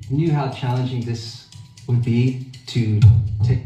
knew how challenging this would be to take.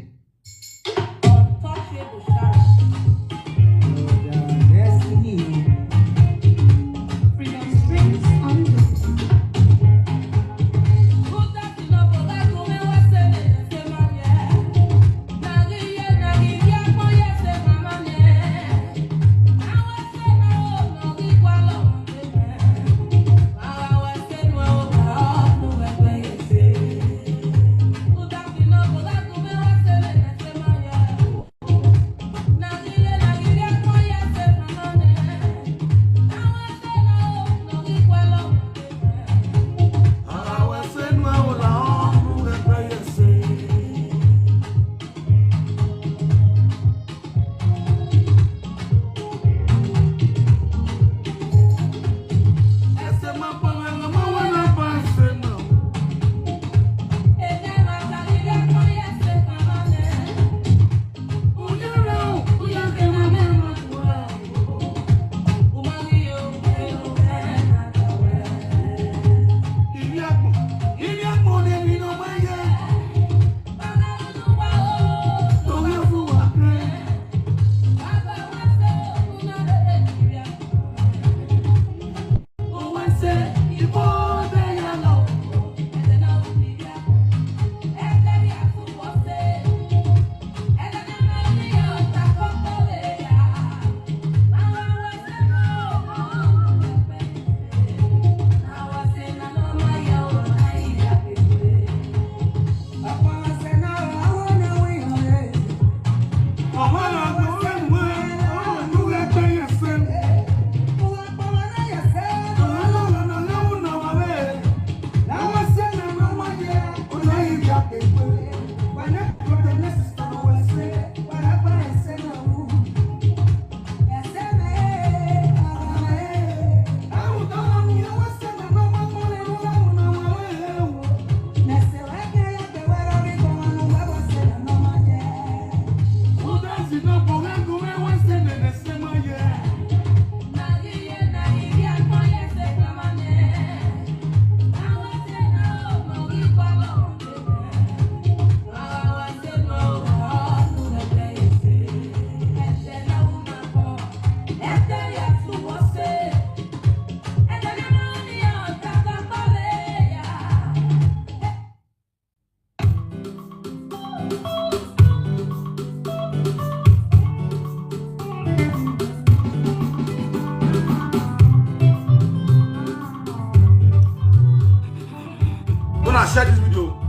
Share this video.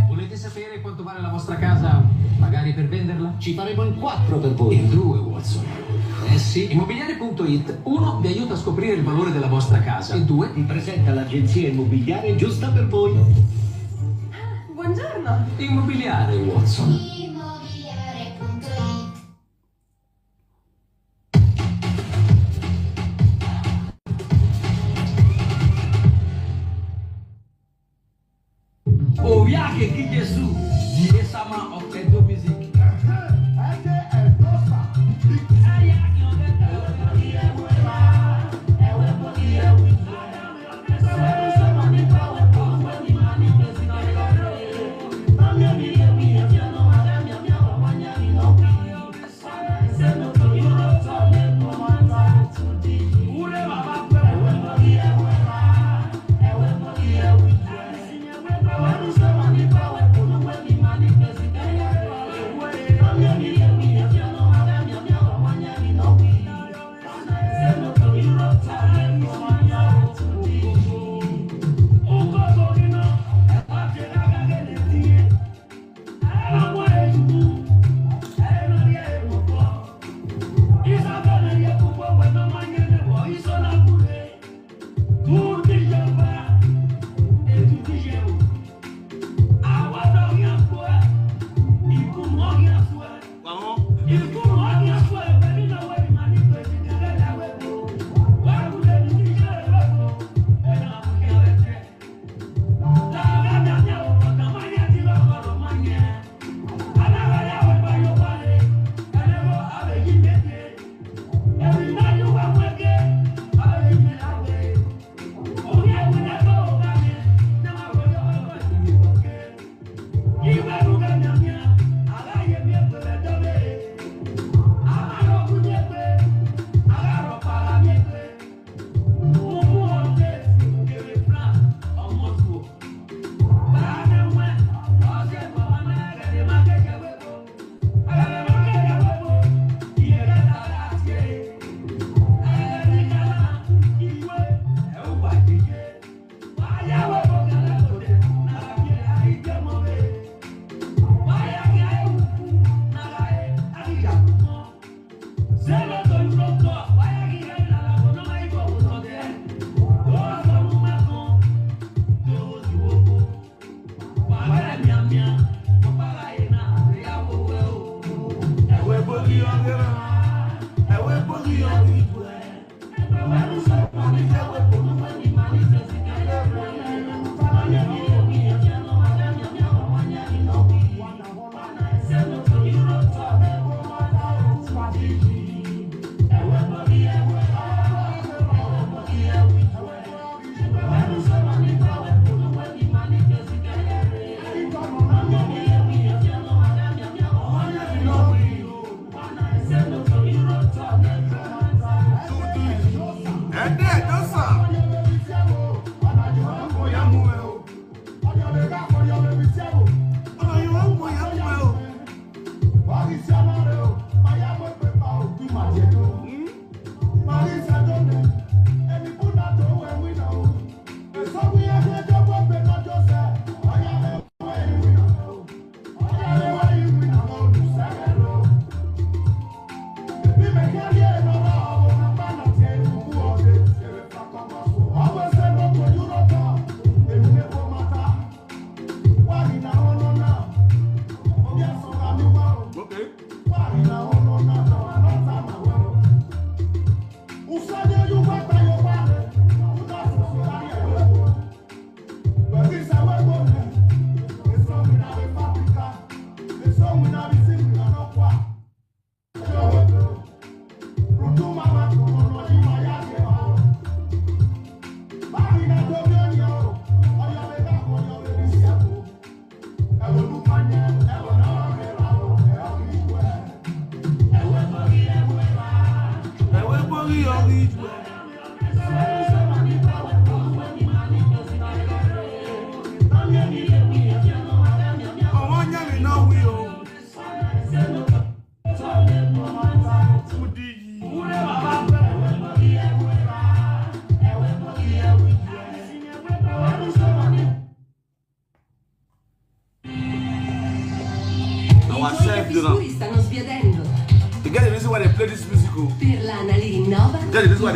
Volete sapere quanto vale la vostra casa? Magari per venderla? Ci faremo in 4 per voi. In 2, Watson. Eh sì. Immobiliare.it. 1. Vi aiuta a scoprire il valore della vostra casa. E 2. Vi presenta l'agenzia immobiliare giusta per voi. Buongiorno. Immobiliare, Watson. Immobiliare.it. Iye-eki Jesu, die sama of Edo music.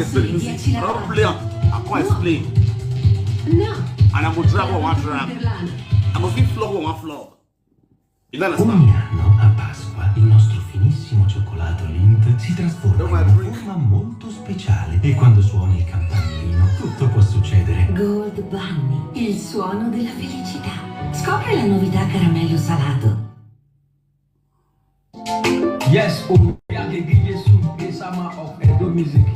they play the music. I don't play. I can't explain. No. And I'm going to drag one drag. I'm going to flog one flog. You understand? Ogni anno a Pasqua il nostro finissimo cioccolato Lindt si trasforma in una forma molto speciale e quando suoni il campanellino tutto può succedere. Gold Bunny, il suono della felicità. Scopri la novità caramello salato. Yes, Omg Umenwan of Edo music.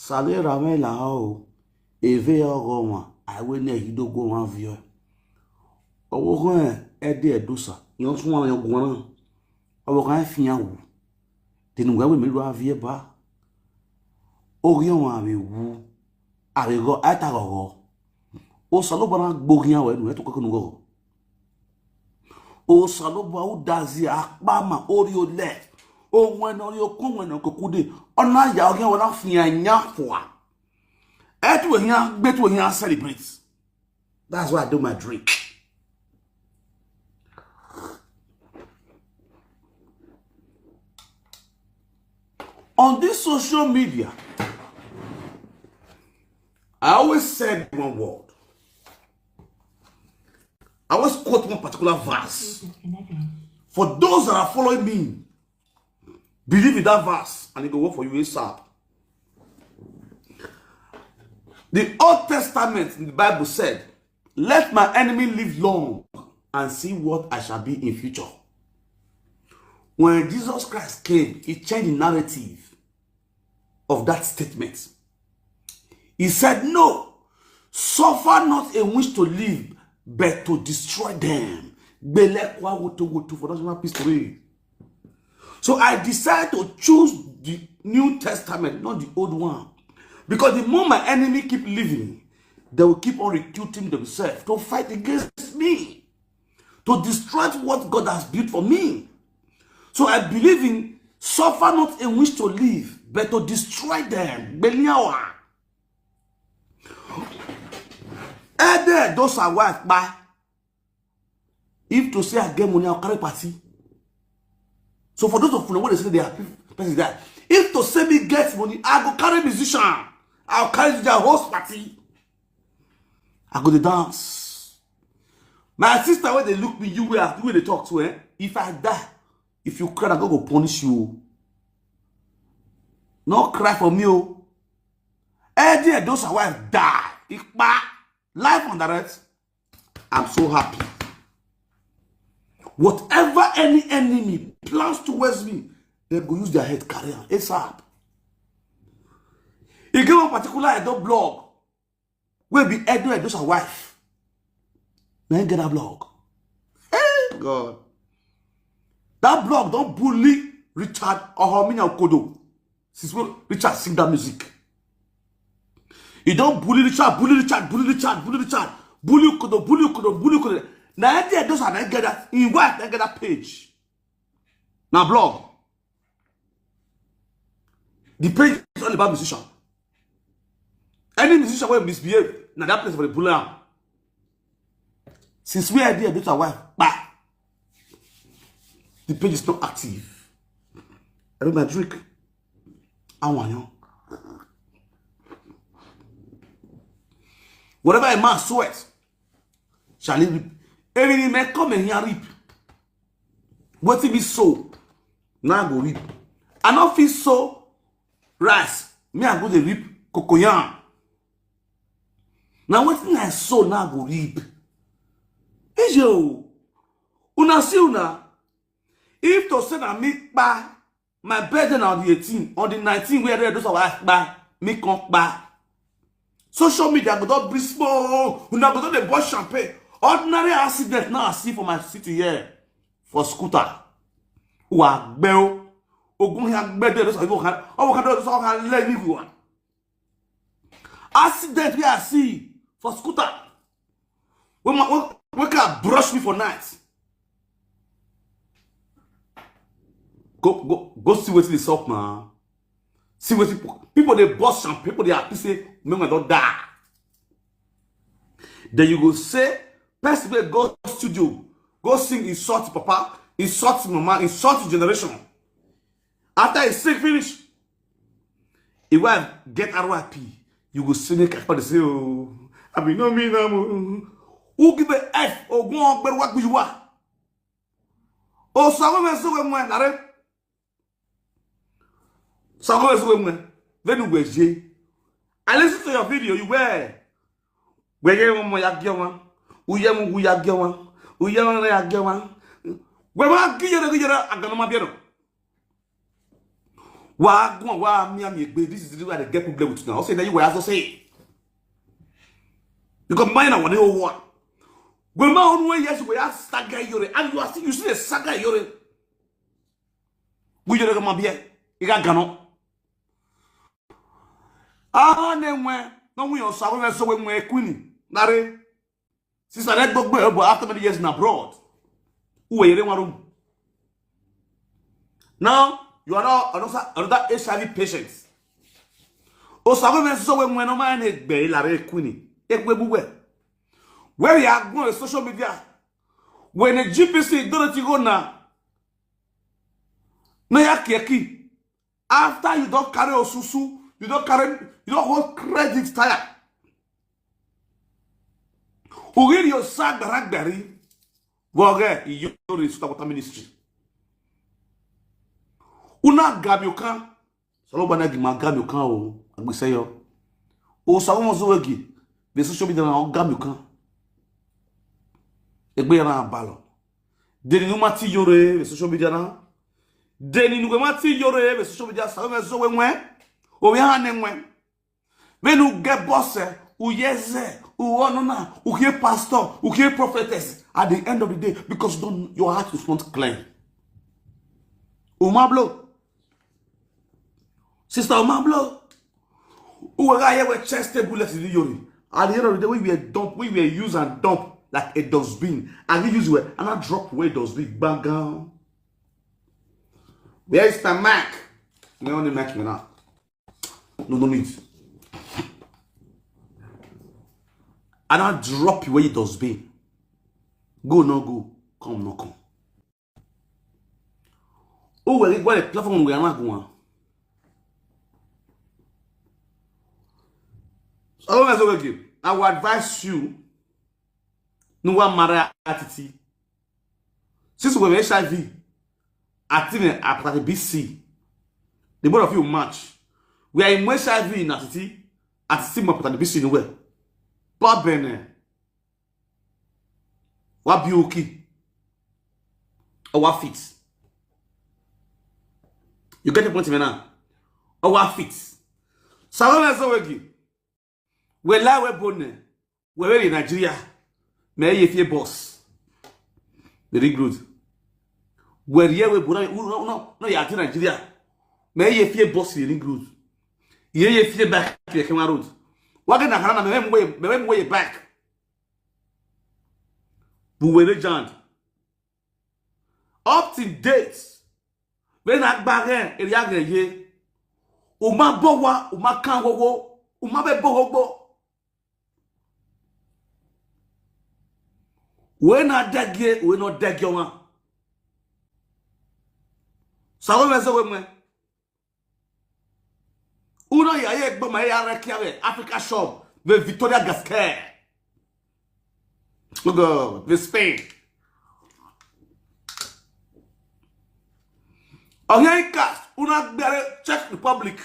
Salut Ramel là-haut. Eve Roma. I will ne hidogo wan vio. Owo kan ede edosa. Yon tun wan yon gwan. Owo kan fian wu. Tenu gwa we me lo avie ba. Orion wan be wu. Are go atagogo. O salo bana gborian we nu e to ko nu go. O salo ba u dazi akpa ma ori o le. O wen ori o kun wen ko kude. Ona ya orion wan fian nya kwa. Etu we here, betu we here celebrate. That's why I do my drink. On this social media, I always said one word. I always quote one particular verse. For those that are following me, believe in that verse and it will work for you ASAP. The Old Testament in the Bible said, let my enemy live long and see what I shall be in future. When Jesus Christ came, he changed the narrative of that statement. He said, no, suffer not a wish to live, but to destroy them. For national peace to reign. So I decided to choose the New Testament, not the old one. Because the more my enemy keep living, they will keep on recruiting themselves to fight against me, to destroy what God has built for me. So I believe in suffer not a wish to live, but to destroy them. Those are wife, but if to say I get money, I'll carry party. So for those of you when they say they are person that, if to say me get money, I go carry musician, I'll carry their host party. I go to dance. My sister, when they look me, you will they talk to her. If I die, if you cry, I go punish you. No cry for me. Those are wife die. Life on the rest. I'm so happy. Whatever any enemy plans towards me, they go use their head carrier. It's up. He gave a particular Edo blog where be Edo's wife. Now get a blog. Hey God. That blog don't bully Richard or Homina Okodo. Since when Richard sing that music. He don't bully Richard, bully Okodo. Now those are not get that in what they get that page. Now blog. The page is all about musician. Any musician will misbehave. Now that place for the bully. Since we are there, those are wife. The page is not active. I don't want to drink. I want you. Whatever a man sweats, shall he reap. Every man come and here reap. What if he sow? Now I go reap. I not feel so rice. Me I go to reap cocoyam. Now what thing I sow now I go reap. Hey yo, una see una. If to say na me buy my birthday on the 18th, on the 19th where they do so buy me come buy. Social media go don bring smoke. Una go don dey boil champagne. Ordinary accident now I see for my city here for scooter. Who are bell? Ogun here better those people can. Oh, can do so can let me go. Accident we I see for scooter. We can brush me for night. Go see what is up, man. See what people they bust champagne. People they happy say me don't die. Then you go say. Person will go to studio, go sing insult papa, insult mama, insult generation. After he sing finish, if I get RYP, you go sing it. They say, oh, I mean, no me no. Who give a F or go on, but what you are? Oh, someone so when I someone so when then you go J. I listen to your video. You wear where you want my yagiwan. Uyam Uyagawan, Uyam Yagawan. Where I give you a ganama piano. Why, this is where the get people with now. I'll say that you were also say. You can mine one whole one. Well, my own way, yes, we are saga yore, and you are still using a saga yore. We are going to be a gano. Name where no we are sorry, so when we're queen. Nare. Since I let go after many years in abroad, who are you in one room? Now you are now another HIV patient. Oh, some so when no man is be la queenie. Where you are going to social media? When a GPC don't go now, no iye-eki. After you don't carry osusu, you don't hold credit tire. Ugiri yo sag ragbari woge yori suta ministry. Una gamiokan salo bana gi magamiokan o agbese yo. O sawo mo zo wegi be social media na gamiokan. Egbe na balo. Deni nu mati yore social media na. Deni nu mati yore social media sa me zo wenwe. O ya hanenwe. Venu get boss uyeze uonona ukie pastor ukie prophetess at the end of the day because your heart is not clean. Umablo. Sister Umablo. Uwaga here with chest bullets in the yori. At the end of the day, we were use and dump like a dustbin. And we use and I drop away dustbin. Bang down. Where is the Mac? Me only Mac me now. No need. And I drop you where it dustbin. Go no go. Come no come. Oh well, what a platform we are not going. I will advise you no one marry attitude. Since we have HIV, active after the BC, the both of you match. We are in HIV in attitude, attitude after the BC nowhere. Pas bene. What be okay? Or what fits? You get the point now? Or what fits? So let's go again. We lie we bonne. We in Nigeria. Me ye fie boss. Very good. We here we bonne. No ya in Nigeria. Me ye fie boss very good. Ye fie back to the road. What can I have me way back? We were legend. Up to date. When I barren e ya ye. O ma bowa, o ma kan wowo, o ma be bohobo. When I dagye, we not dagye one. Sawo me so we. Uno ya ye gbo ma ya rekiawe Africa shop, the Victoria Gasquet. Look, the Spain. America, una bere Czech Republic.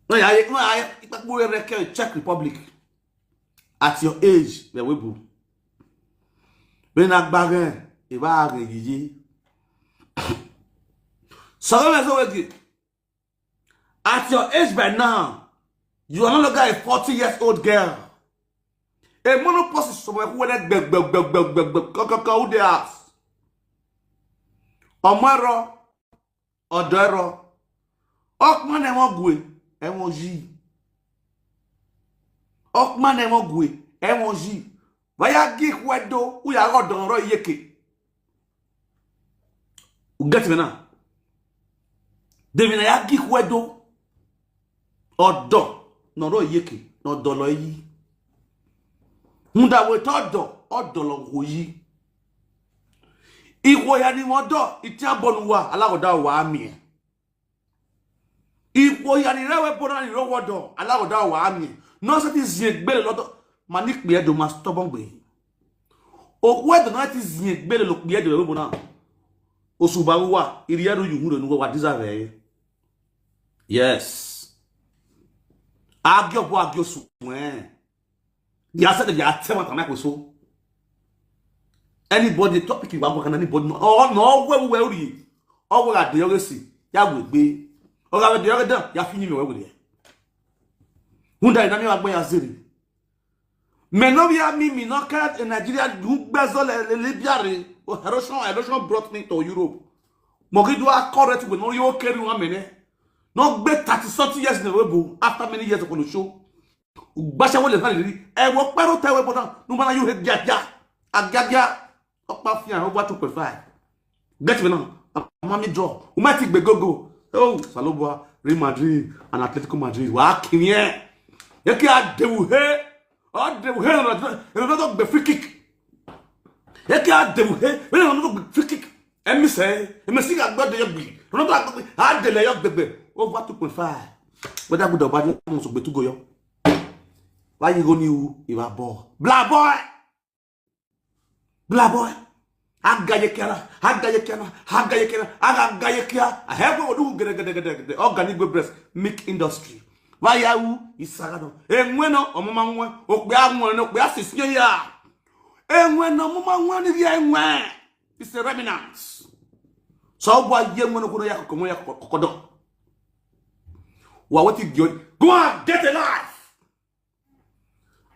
No ya ipapo rekiawe Czech Republic. At your age, the webu. When I bargain, if I agree, so at your age by now, you are no longer a 40-year-old girl. A monopause is somewhere who went who they ask. Omero, Odero, Okman Emogwe, Emoji. Okman Emogwe, Emoji. Vaya gik wedo, we are all done iye-eki. You get me now? Devina ya gik wedo, odo, no ro iye-eki, no dolo yi. Munda we odo lo yi. Iwo ya ni modo, iti aboluwa, alagoda wa ami. Iwo ya ni rewe bona ni ro wodo, alagoda wa ami. No se ti ziegbele lodo manik bi edo ma stubborn gbe. O wedo na ti ziegbele lo bi edo we bona. Osuba wa iri edo yuhuro nu wa deserve. Yes. Agyo bo agyo su ya said ya tema tamako so. Anybody topic you want anybody no we ri. O we ade yo si ya gbegbe. O ga de yo dan ya fini me we we. Hunda ina mi wa gbe ya zeri. Me no bi ami mi no ka in Nigeria du gbezo le biare. O erosion brought me to Europe. Mo gi do correct we no yo carry one minute. No gbe 30 years in the webo after many years on the show. Gbasha wo le fa ri e wo pero te we bodan no mana you agaga opa fian over 2.5 get me now mami draw o ma ti gbe gogo oh Saloboa Real Madrid and Atletico Madrid wa kinye e ki adewu he no gbe free kick e ki adewu he no gbe free kick e mi si agbado yo gbe no to agbado adele yo gbegbe over 2.5 whether good or bad mo so gbe tu go yo. Why you gonna you a boy? Blah boy! Blah boy! Agaye kera. I have to do the organic breast milk industry. Why you is sagado? Mweno, o mama nwe, o gbe anwo no gbe asisi ya. And when no mama it's a remnant. So why you want to go to Kokodo? What you go and get a life.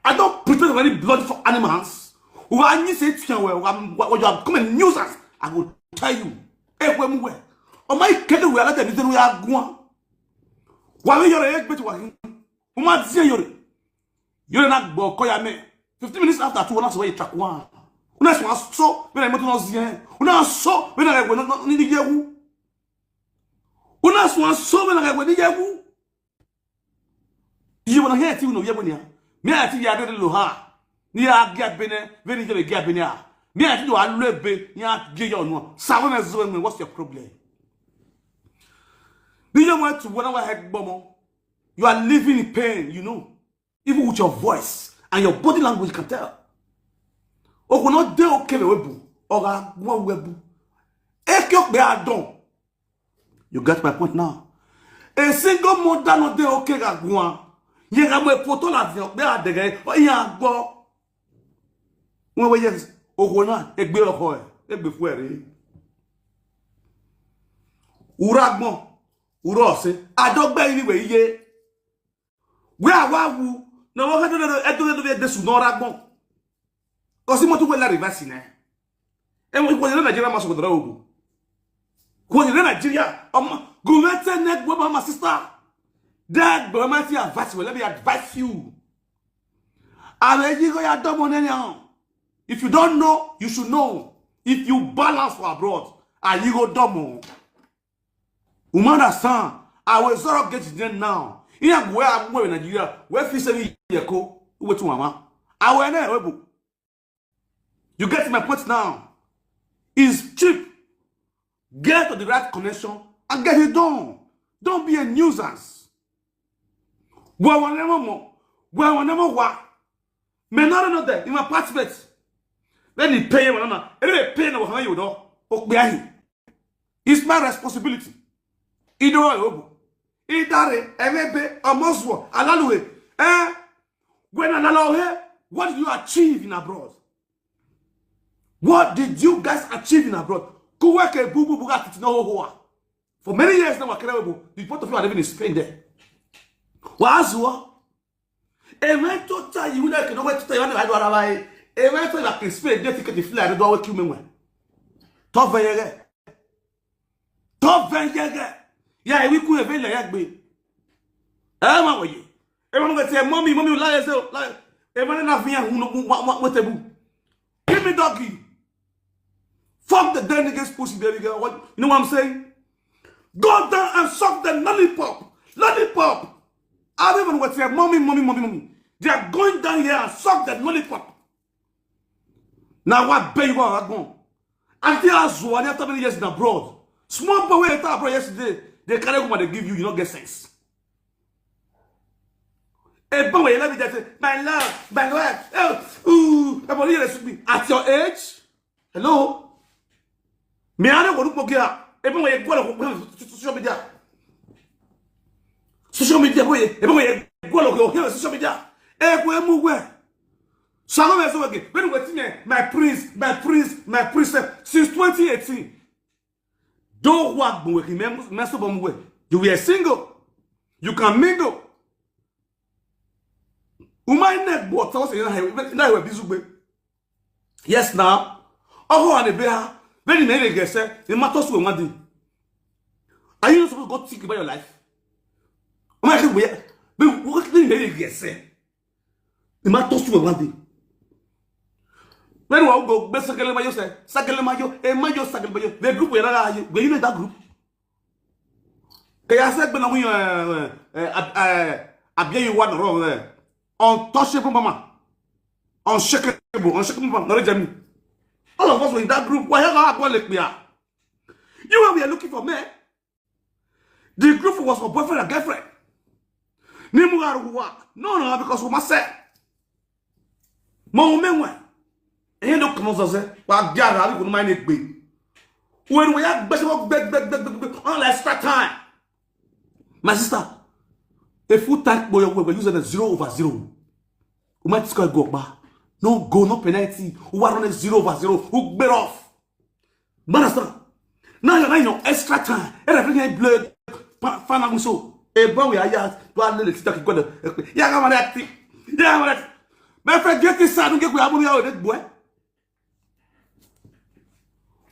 I don't pretend any blood for animals. Who I need to say what you have come and news us. I will tell you. Everywhere. Oh my kettle will let them we are going. Why you're a bit to him? Who might say you're not Bokoyame. 15 minutes after 2 hours away, track one. Una so when I met us here. Una so when I went not need you. Una so when I went you. You want to hear you know Yabunia. Me I think you are the Loha. Near Gabine, very good Gabinia. Me I think you are Lebe, near Gion. Savon as well. What's your problem? Do you want to whatever head bomb? You are living in pain, you know. Even with your voice and your body language can tell. Oh, we're not there okay webu or one webu. Ekok be adon. You get my point now. A single mother not there okay gagwan. Ye ga mo photo la vi be adege o yan gbo. Won we yes owo na egbe oko e egbe fu ere. Uragbon uro se adogbe iri we iye. We awawu no wo do desu no ragbon. Because mo tuwe la reverse ne. E mo ko Nigeria ma so godra ogu. Ko Nigeria go mete neck bo my sister. Dad, but I advise you. Let me advise you. If you don't know, you should know. If you balance for abroad, and you go dumb. You understand? I will sort of get it there now. Where I'm going in Nigeria, where fish every year go, wait to mama. I will never. You get my point now. It's cheap. Get to the right connection and get it done. Don't be a nuisance. Well, whenever what? Men not know that in my apartment. Then he pay when I'm pay no how you do. It's my responsibility. Idare emebe amoswo alaluwe. When alalohe, what did you achieve in abroad? What did you guys achieve in abroad? Go work a boo boo no. For many years now, the both of you are living in Spain there. Wazwa evento ta you na ke no wetu ta you na adwara bai evento la ke spray dey ticket fly do Omg Umenwan to veyege ya wi ku eve la ya gbe ma woye e ma ngo te mommy la ye so la e ma na via hu no motebu give me doggy fuck the damn niggas pussy baby girl. What you know what I'm saying? Go down and suck the lollipop. I don't even want to say, mommy. They are going down here and suck that lollipop. Now what baby are going? Until I was after many years in abroad. Small boy went abroad yesterday. They carry what they give you, you don't get sense. Hey, boy, let me just say, my love. Oh, everybody listen to me. At your age, hello? Me I don't want to go here. Hey, boy, you go to social media. Social media, boy, go here, social media. So when we see my prince, since 2018, don't walk, you were single, you can mingle. Yes, now, and the very many guys say, the matters will one day. Are you not supposed to go think about your life? What can you get say? The matters will one day. When we go, best Sagalemayo say, Sagalemayo, a major Sagalemayo, the group where you know that group. I said, when we abia you one wrong there. Untouchable mama. Unshakable mama, not Germany. All of us were in that group. Why have I like me? You and we are looking for me. The group was for boyfriend and girlfriend. No, because we must say. Mon Umenwan. And you know, come on, say, well, gather, we mind it big. When we have best of all extra time. My sister, a full tank boy, we're using a 0/0. We might score go back. No goal, no penalty. Who are running 0-0. Who bet off. Understand? Now you're in your extra time. Everything blood. Fan so. A boy, I asked. Do I let it stuck? Yeah, I'm acting. Yeah, I'm acting. My friend, get this side. Don't get what I'm that boy.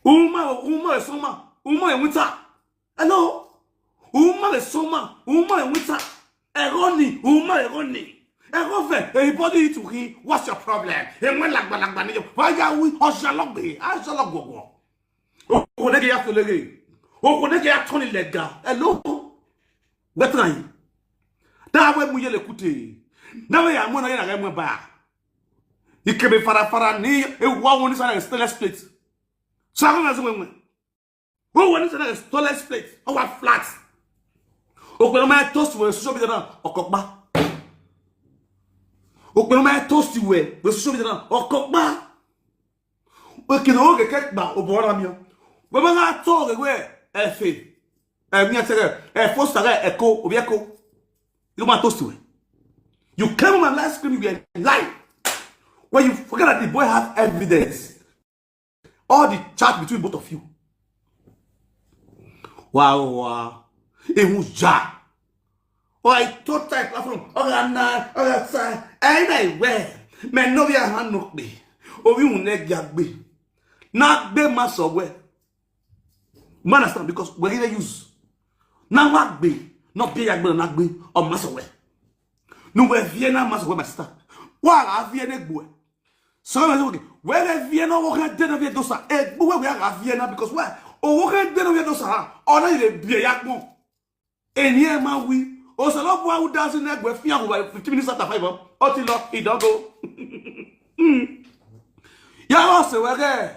Uma is summer. Uma in winter. Hello? Uma is summer. Uma in winter. Eroni. Uma eroni. Everybody to hear. What's your problem? Why are we? Hello? Betra yi. Da we mu yele kute. Na we ya mo na ye na ga mu ba. Ikebe fara ni ewa woni sa na stainless plate. Sa ko na se we. Wo woni sa na stainless plate. O wa flat. O pe no ma toast we so bi na okokpa. O pe no ma toast we so bi na okokpa. O ke no ge kekba o bo na mi o. We ba na to ge we efe. Echo, Obieko. You want toast to it. You came on my last screen, you were lying. When you forget that the boy have evidence. All the chat between both of you. Wow. It was ja. Oh, I thought type from anywhere. Men no be a hand no be. Oh, you leg be. Not be master way. Man, understand because we're gonna use. Now what be? Not be agbe na agbe or masowe. No we vie na masowe my sister. Wa ga vie na egbo. So we where vie na wo ga de na vie dosa. Egbo we ga vie na because why? O wo ga de na vie dosa. O na ile bie yagbon. Eni ma wi. O so lo bo awu dance na egbo fi an 15 minutes after 5. O ti lo e don go. Ya o se we ga.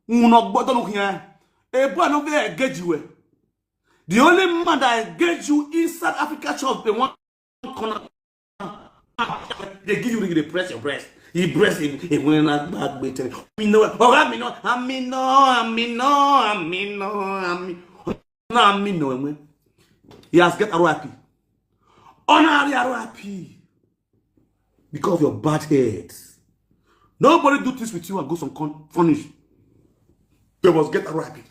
Uno gbodo no kian. Ebo no be engage we. The only man that engage you inside Africa church, the one corner, they give you the press your breast. He breast it when not back better. We know it. Oh, I mean. He has get RIP. Honor RIP. Because of your bad heads. Nobody do this with you and go some furnish. They must get RIP.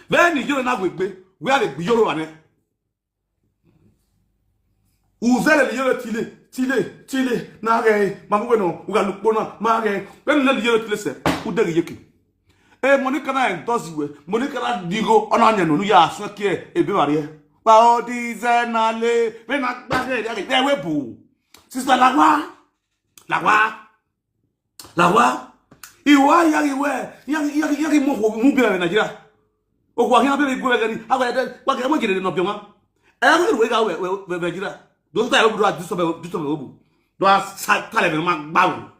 Then you don't have with me. We are the Yoro and Uzele Yoro Tile, Nare, Mamueno, Ugalupona, Mare, when the Yoro Tile, Udegi. Eh, Monica and Dosway, Monica Digo, Onanya, Nuya, Swake, a Bivaria. Baudi Zenale, when not back there, we boo. Sister Lagua, you are young, Mubia, Nigeria. O kwa hina be go gani awa de wa ga mo gire no bioma e ga we ga we be gira do sta e bu do so be obu do sa tale be ma gbawo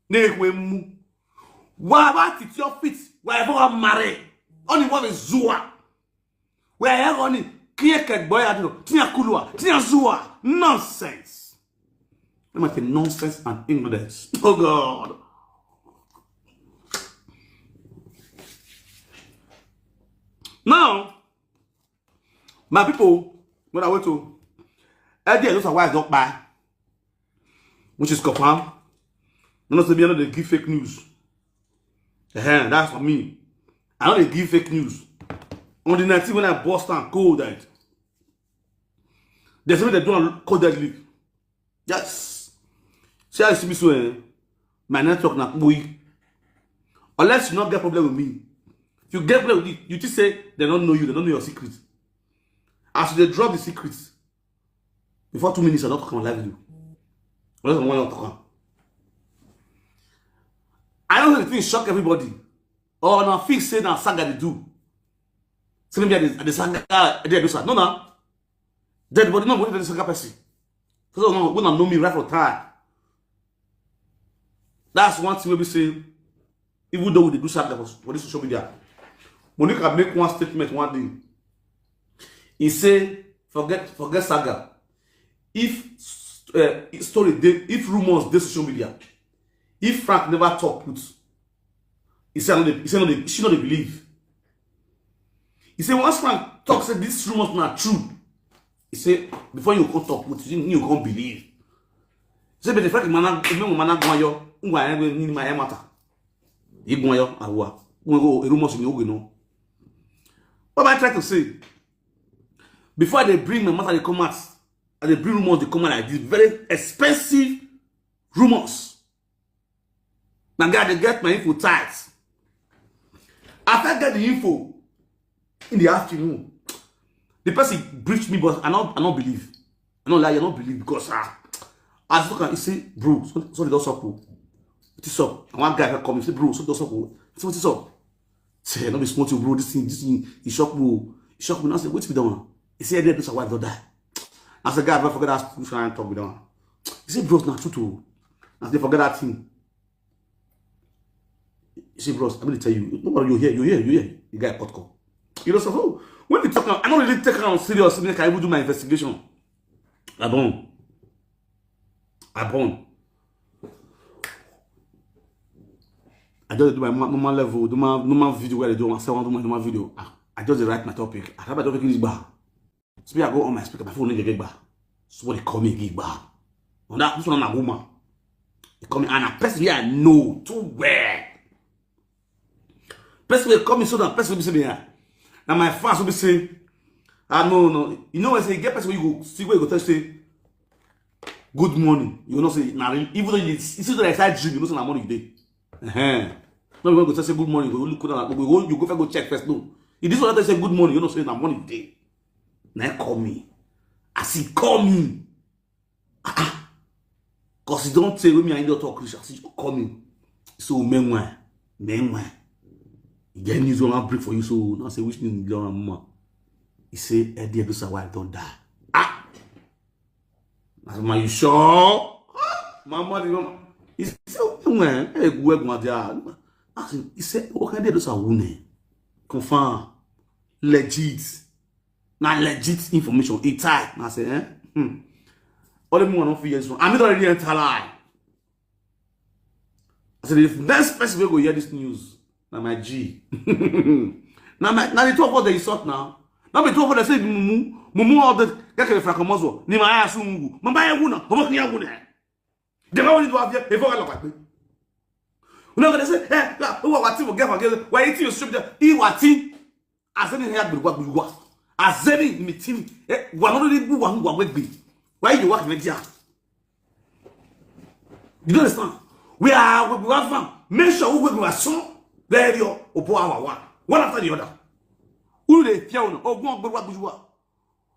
na ekwe mu wa ba ti your feet wa e for mare oni wo be zuwa we e go ni kiye ke boy adu tinya kulua tinya zuwa nonsense let me say nonsense and ignorance. Oh God. Now, my people, when I went to those are why I don't buy, which is confirmed. Not to be another give fake news. That's for me. I don't give fake news. On the 19th when I bust and cold that. There's something they do on coded leak. Yes. See how you see me so my network not weak. Unless you not get problem with me. You get problem with it, you just say they don't know you, they don't know your secrets. As they drop the secrets, before 2 minutes, I don't come live with you. Unless I want to talk. I don't know the thing shock everybody. Oh, no, fix say now saga they do. Say me at the saga, they do that. No. Dead body, no, what is the saga person? So, no, when I know me right for time. That's one thing we say, even though we do saga for this social media. Monica make one statement one day. He say, forget saga. If if rumors dey social media, if Frank never talk put, he said she not believe. He said once Frank talk say this rumors not true, he said before you come talk put, you can't believe. Say be the fact mana gwayo ngwa en ni ma mata. Igwayo awa. Go rumors ni oge no. What am I trying to say? Before they bring my matter, they come out, and they bring rumors, they come out like this very expensive rumors. Now, God, they get my info tight. After I get the info in the afternoon, the person breached me, but I don't believe. I don't lie, I don't believe because as look at he say, bro, so they don't suck. What is up? And one guy come, he say, bro, so they don't suck. Say, what is up? Say, don't be smart, bro. This thing, he shocked me. He shocked me. Now I say, wait me down. He said, "This is why I don't die." I said, "God, I forget that push and talk with them." He said, "Bros, not true too." I said, "Forget that thing." He said, "Bros, I'm going to tell you. Nobody, you hear. You got a podcast. You know, so when we talk, I don't really take it on serious. I can even do my investigation. I born. I just do my normal level, do my normal video where I do my normal video. I just write my topic. I have my topic in this bar. So I go on my speaker, my phone get back. So what they call me get back. On that, this one my woman. They call me and a person here I know too well. Person will call me so that person will be saying here. Now my fans will be saying, no. You know when I say get person you go see where you go tell say good morning. You will not say now even though you see that I start dream, you know say na morning you dey. No, you go say good morning. You go look down. You go check first. No, if this one that say good morning, you know say na morning you dey. Now call me. As he call me. Cause he don't say when me I don't talk Christian. He call me. So Umenwan. He get news when I break for you. So now say which news you mama. He say Eddie Edosa wife don't die. I said, you sure? Mama, he said, Umenwan. Hey, go my dear. I said, he said, what can they do? So woman. Confirm. Legit. Now legit information. It tight. I say, all the more 1 years. I'm not already enter lie. I said, if next person will go hear this news, now my G. now they talk about the insult now. Now they talk about the say mumu all the get the fracomoso. Ni ma asu mungu. Mama ya wuna. Homo ni ya wuna. They want to have a vocal like me. You know what they say? Who what you get for why you strip there? He what as any head will work. As any meeting, one only one who will be. Why you work with ya? You don't understand? We have fun. Make sure we are so there you one after the other. Who they fear or one what you are?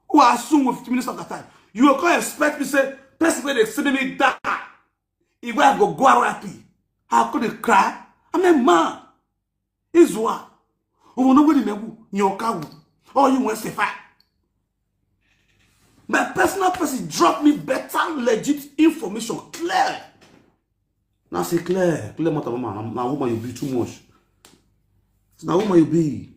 Who are soon with 15 minutes of the time? You will expect me to say, person where they send me die. If I go happy, how could they cry? I'm a man. Is what? Oh, nobody know your cow. Oh, you want to say my personal person drop me better, legit information, clear. Now say clear matter, man. Now woman you be too much. Now woman you be.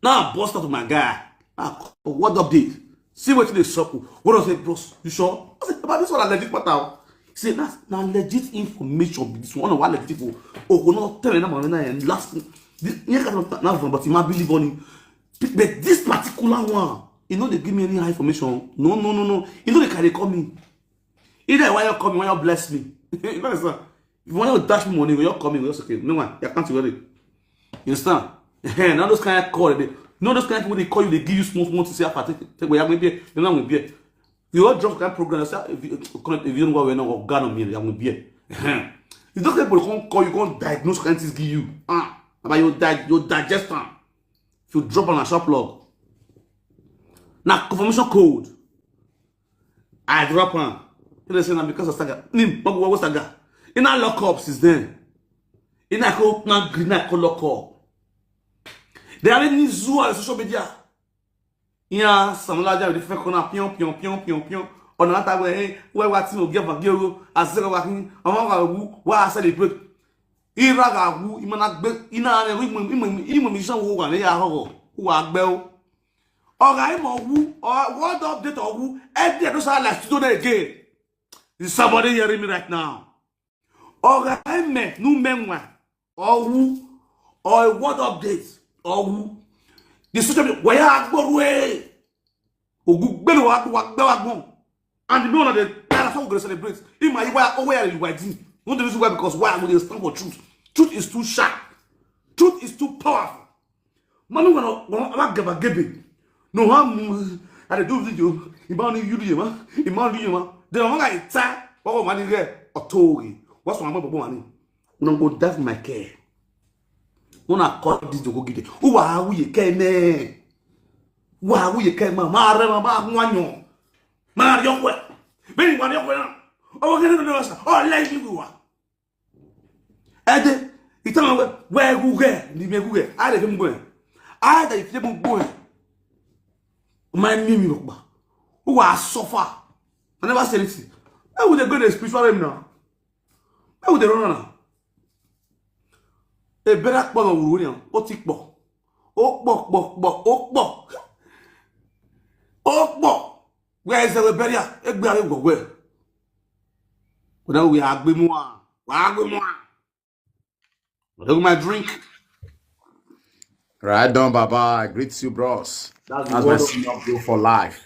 Now bust out my guy. Now what update? See what they sup. What does it, bros? You sure? I said about this one legit matter. See that's now legit information. This one legit people. Oh, we're not telling them and last. This not but you might believe on him. But this particular one, you know they give me any information. No. You know they can call me. Either why you call me, why you bless me. You understand? If you want to dash me money, when you call me, it's okay. No one, you can't worry. You understand? Now those kind of call, you know those kind of people they call you, they give you small to say, take where I'm be. You're not be. You all drop kind of program. If you don't go away now, or God on me, I'm gonna be. If those people can't call you, can't diagnose kind of things give you. About your digestion. If you drop on a shop log. Now confirmation code. I drop on. You say now because of Saga. What's Saga? In our lockup since then. In our call now green lock up. They are in zoo on social media. Yeah, some larger with the fake corner pion. On another way, where what you give a girl as zero working. Why I celebrate. Iraga who imana ina mission who and who are bell. Or I'm who or what update or who and the other like to do that again. Is somebody hearing me right now? Or I'm no memoir or who or what updates or who the social media where I go away. Or good bello and the one of the how we gonna celebrate. In my where you white. Not the reason why because why would they stand for truth? Truth is too sharp. Truth is too powerful. Manu wanna give a gibby. No harm. I do video. Imani you man. Imani you man. Then I'm gonna tap. What money get or Tori? What's my money? We don't go that my care. When I call this to go get it. Who are we? Kene. Why we can ma Mario, very one of oh, let you go. And it's where we get the Megue. I let him go. I let him go. My name, who are so far. I never said it. How would they go to spiritual him now? How would they run now? A better ball of William, what tick ball? Oh, where is the rebellion? Everybody go where? Now we are more. Look my drink. Right down, Baba. I greet you, bros. That's my senior bro for life.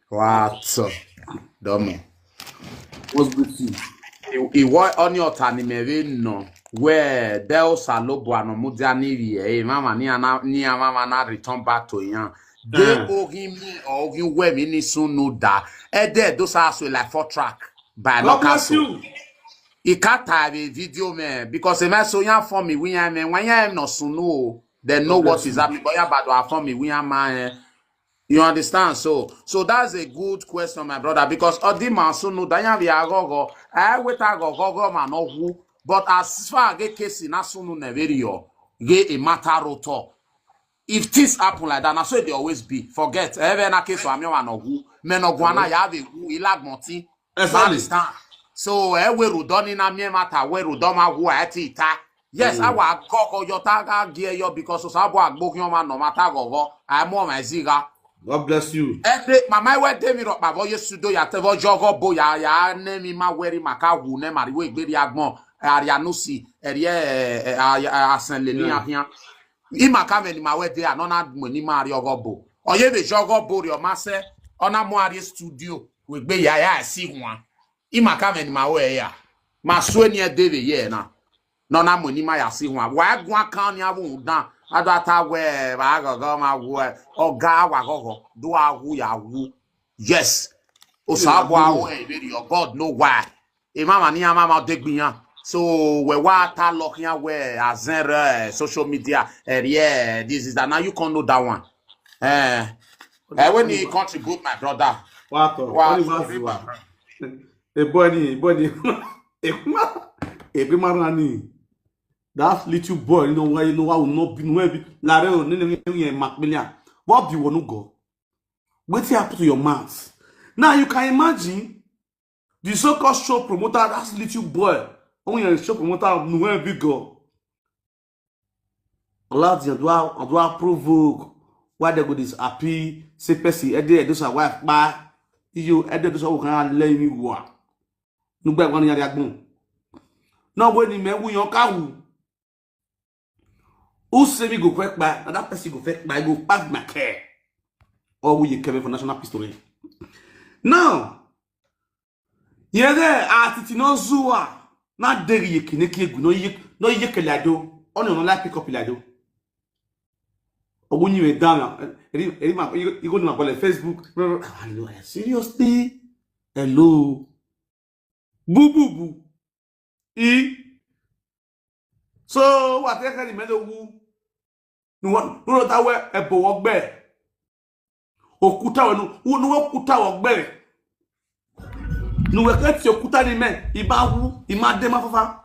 What's up? Dummy. What's good to you? He was on your tanimere no. Where Del Salobo and Mudiani, mama, near mama, not return back to him. They owe him or him where many soon know that. There, those are so like 4-track by no castle. He can't have a video, man, because if I so young for me, we are man, when I am not so know, they know what is happening, but yeah, for me, we are man. You understand? So that's a good question, my brother, because the man so know that we are go. I wait go man who, but as far as get case in Asunu Neverio, get a matter rotor. If things happen like that, that's why they always be. Forget. Even a case of Amiwa no who, menogwana ya have a who ilag monty. Understand? So we rudoni na me matter we rudoma who atita. Yes, I wa go your taga gear yo because Osabo aigbogun man no matter go. I more my ziga. God bless you. Mama we demi rock my voice sudo ya tevo jogo bo ya name ma weri maka wu ne mari we gberi agbon arianusi erie asen le ni ahian. Ima kame ni mawe de anona mweni mari ogobo. Oye be jogobo ri o ma se ona mo ari studio we gbe ya si hwan. Ima kame ni mawe ya. Ma so ni e de ye na. No na mweni ma ya si hwan. Wa gwan kan ni awu dan. Adata we ba gogo ma wu oga wa gogo do awu ya wu. Yes. Osabo awu e be your God know why. E mama ni mama degbiyan. So we water lock here where as social media yeah, this is that now you can't know that one. When you contribute, my brother. What a body that little boy, you know why I will not be maybe Lareo Macmillian. What do you want to go? What's happened to your mouth? Now you can imagine the so-called show promoter, that's little boy. Only a show promoter no big go. Lads, you do provoke. Why they go this happy? Say Percy, Eddie, those are wife by you. Eddie, those are can lay me go. No back one year ago. Now when you met with your cow, who say me go quick by, and that person go quick by go pass my care. Or will you come for national pistol? Now, yeah, there are no zua. Not there you can no ye kelado, only no like pick up lado. Or when you were down, you go to my Facebook. Seriously? Hello. Boo boo boo. So what they can matter who? No that way a bow bear. Okuta no kuta or bear. No, we get your kuta ni men. Ibawu, imadema fafa.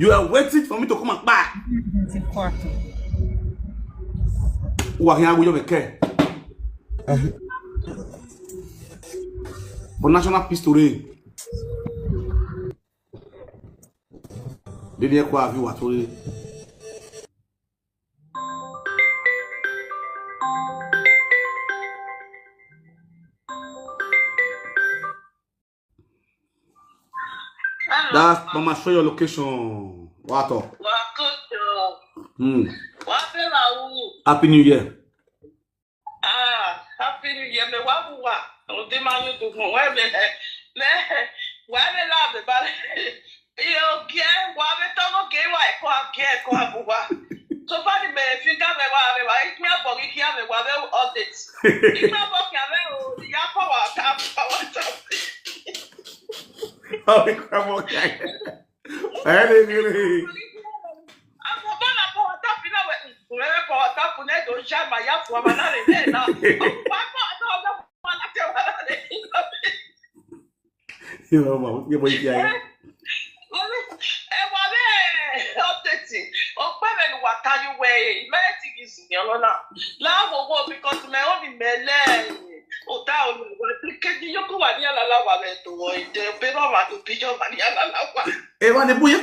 You are waiting for me to come and buy. Who here with your care? For national peace to reign. Did you acquire you at all? That's Mama, show your location. What up? Happy New Year. Happy New Year. Me wabuwa. Ode man you do where me why me laugh about you get why me talk okay why ko so far the me finger me why me for me here me why updates if me for me o ya power tap Oh, come on. Really? I'm gonna power tap you know where power tap you need to share my ya for my now You know, you boy, yeah. Updating. What can you weigh? Medic is now because my own mele. O down, can you go and yell a to the Peroma to Pigeon and Yalawa? Evan, the boy,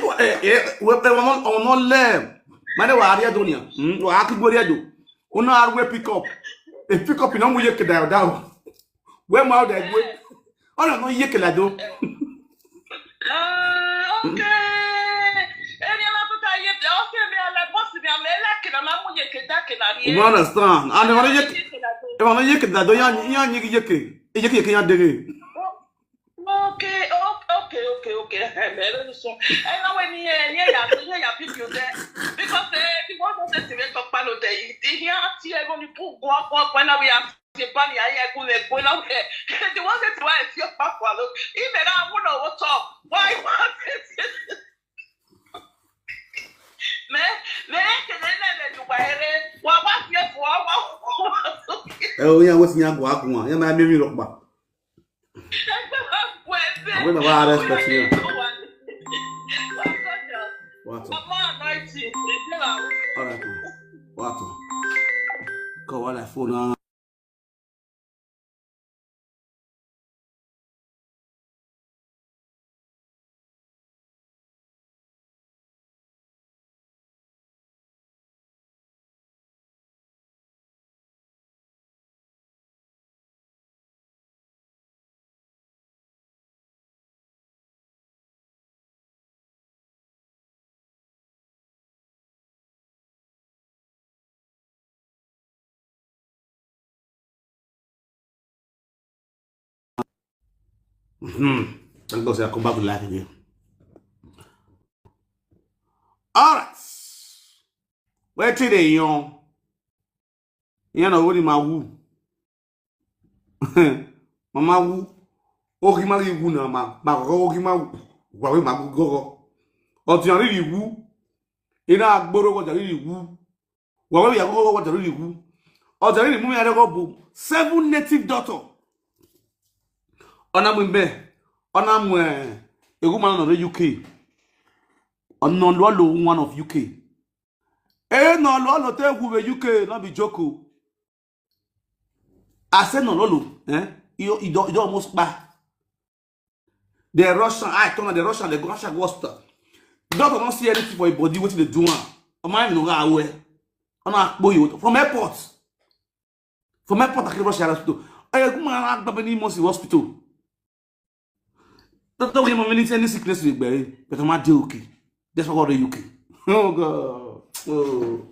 we're not lamb. Mane wa aria dunia. Wa akigboria do. Una arwe pick up. E pick up ina mu yeke da. Where ma da gwe. Ona no yeke la do. Okay. Any other time you okay me ala boss me amela ke na mu yeke da ke na rie. You understand? And when yeke. E ma yeke da do yan yeke yeke. E yeke yan dere. Okay. And now when you people there, because the one who says to me talk about the here actually when you put go when we have the bunny I go there the one that why is your papa look even I would know what's up why was it Oh yeah, what's your go akuma? Ya ma me rock ba. We're not respect you. What? All right. What? Go on that phone. I'm going to say I come back to life again. All right. Where today, young? You know what my woo? Mama woo. Ogi ma wu na ma ogi ma wa we ma go. O ti ri wu. Ina agboro ko jari wu. Wa we ya go ko jari wu. O jari mu mi ade ko bu 7 native daughter. Ona mu mbe. Ona mu egu ma no the UK. Ono lolo one of UK. No lolo te gu be UK no be joke. I said no lolo, you don't almost buy. The Russian, the Russian gospel. Doctor don't see anything for your body, what they do. Mind no go away. From airport. From airport to Russia hospital. I go man at Babani Mosi hospital. Doctor give me any sickness with bury, but I'm not joking. That's what the UK. Oh God. Oh.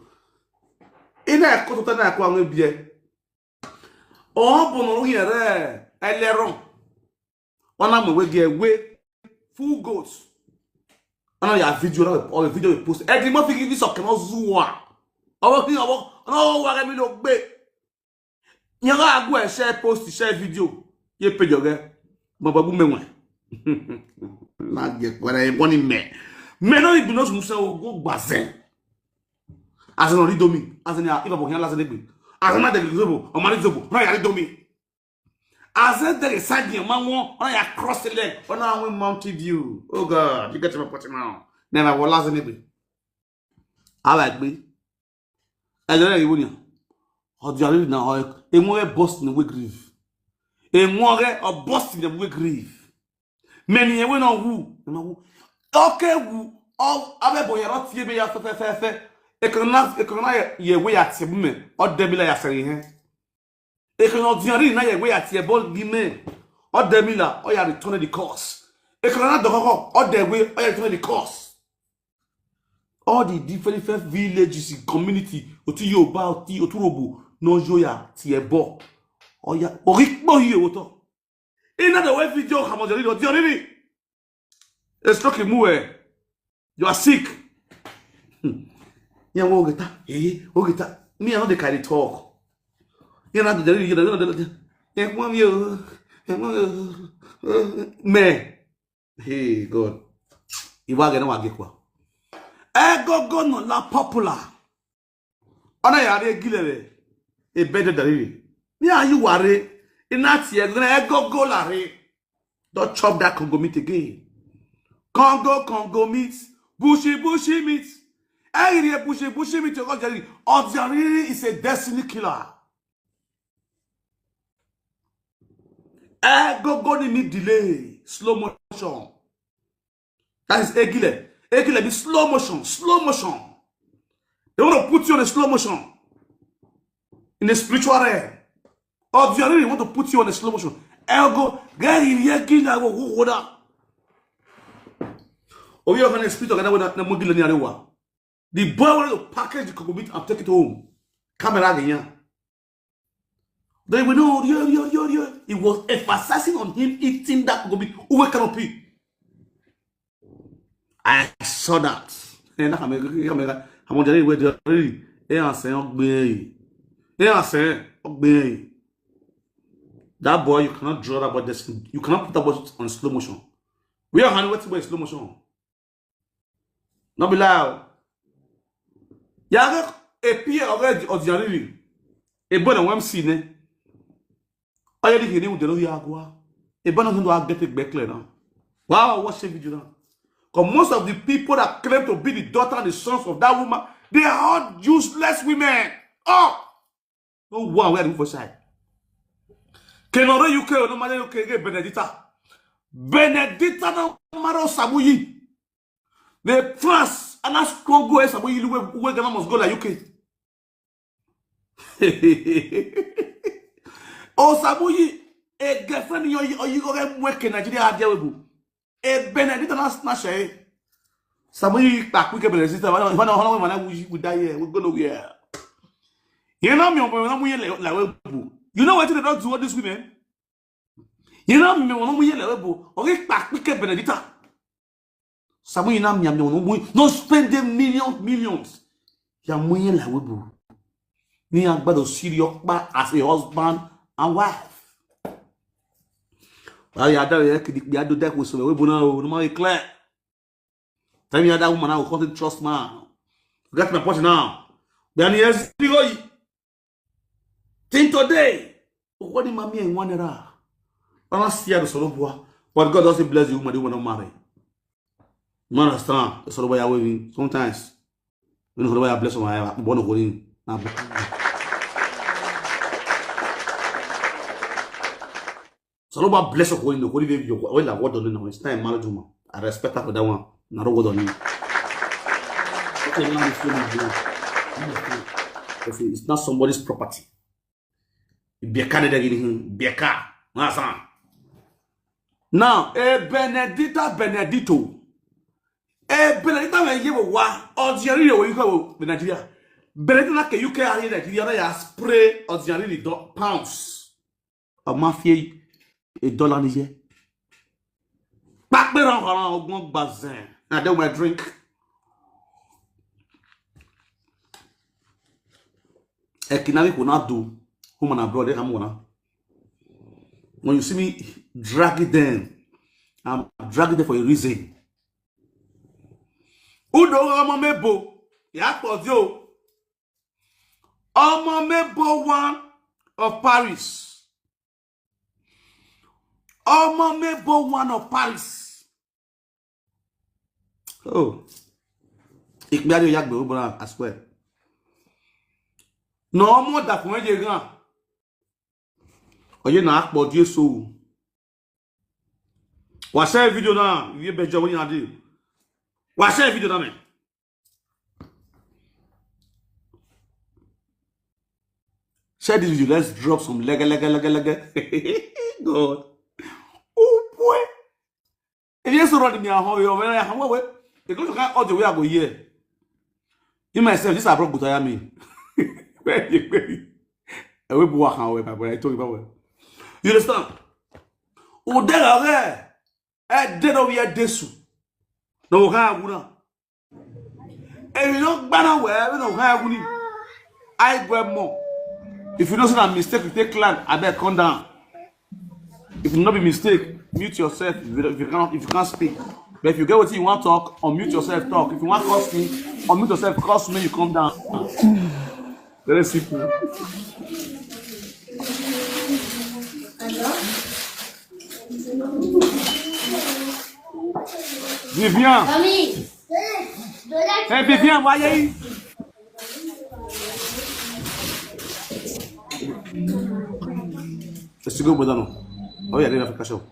Ina ko to na kwa nbie. Oh, bono here eleron. Ona mo we full goats. Ona ya video or video we post. E di mo fi give so kan zuwa. Owo ki owo no wa mi lo gbe. Yan ga agu e share post share video. Ye page oge. Mo babu menwa. Na ge kwara e boni me. Me no ibi no so go gbazen. As no rido mi. As na if abokin la se legbe. As na de zobo, o mari zobo. No ya rido mi. As there is side man on ya cross the leg. On our Mountain View. Oh God, you get to my potty now. Never will last anything. I like me. I don't know you. How do you now? A more Boston we grieve. A more of Boston we grieve. Many we know who. Okay, who all other boy are not me after. Economic ye way at Sebme or Debila Yasari. Economic na ye way at your ball gimme or Demila or ya return the course. Economic or the way or return the course. All the different villages in community, Otu Yoba, Otu Oturobu, no Joya, Tiebo, or ya, or Rickbo here, Ina the way video come on the it's talking more. You are sick. Yeah, Ogita. Me, I know they carry talk. You're not the me. Hey, God. You are going to get go no la popular. Ana ya re gilere. E better than me. Are you worry? In that year, go la re. Don't chop that Congo meat again. Congo meat. Bushy meat. I bushy meat. Ordinary is a destiny killer. Go the meat delay. Slow motion. That is egile. Egile be slow motion. They want to put you on a slow motion. In a spiritual realm. Ordinary want to put you on a slow motion. Ergo, get iye-eki na go hoda. Oh, you have an spirit of the boy wanted to package the cocoa meat and take it home. Camera again. They will know, he was emphasizing on him eating that cocoa meat. Who cannot be? I saw that. That boy, you cannot draw that boy. You cannot put that boy on slow motion. We are handling what's slow motion. Not be loud. Yaga a peer already ordinary. A boy and one scene. I already hear him with the Yagua. A boy doesn't get it back now. Wow, watch the video now. Because most of the people that claim to be the daughter and the sons of that woman, they are all useless women. Oh! No one where for side. Kenoro UK no matter UK Benedita. Benedita no matter Samuyi. The France and a strong go as Samuyi we must go like UK. Oh Samuyi a girlfriend you go get work in Nigeria adewebu. E Benedita na snatch eh. Samuyi back we get Benedita. If I know how long we die here, we go nowhere. You know me on you know what they don't do all these women? You know me on we level okay back we get Benedita. Samu you know no spending millions. Ya muye level. Ni agbado serious as a husband and wife. Well ya da do that so we bona no ma clear. Tell me that woman I can't trust man. Forget my point now. Then yes think today, what did mommy and one era? I'm not scared of Solobua, but God doesn't bless you when you want to marry. You understand? The Solobua are waving sometimes. You know why I bless my born of going. Solobua bless of going the holy baby. Well, I word on it now. It's time marriage woman. I respect her for that one. Not a word on it. It's not somebody's property. Beka. Now, Benedito. Benedita when you were ordinary when you go to Nigeria. Benedita can you carry Nigeria? You spray ordinary pounds. A mafia $1 Niger. Back me around bazin. I don't want to drink. Ekinami could not do. Woman abroad, when you see me drag them, I'm dragging them for a reason. Udo Omamebo, Yakodio Omamebo one of Paris. Omamebo one of Paris. Oh, ik ben je Yakbe Ubra as well. No more that when you go. Oye na akpo Jesu. Wa share video na, you be job when you do. Wa share video na me. Share this video, let's drop some lega. God. Oh boy. If you so run me a home, you very how the go can all the way I go here. You myself this Aproko to ya me. Where you I will walk away, but I told you about. You understand? O derare. Deno we desu. No ha guna. E we no gbana we no ha guni. Aigbogun. If you know some mistake, you take land, I bet come down. If you not be mistake, mute yourself if you can't speak. But if you get what you want to talk, unmute yourself, talk. If you want to curse me, unmute yourself, curse me, you come down. Very simple. Vivian. Hey Vivian, why are you? Let's go, Bodano. Oh yeah, they have a show.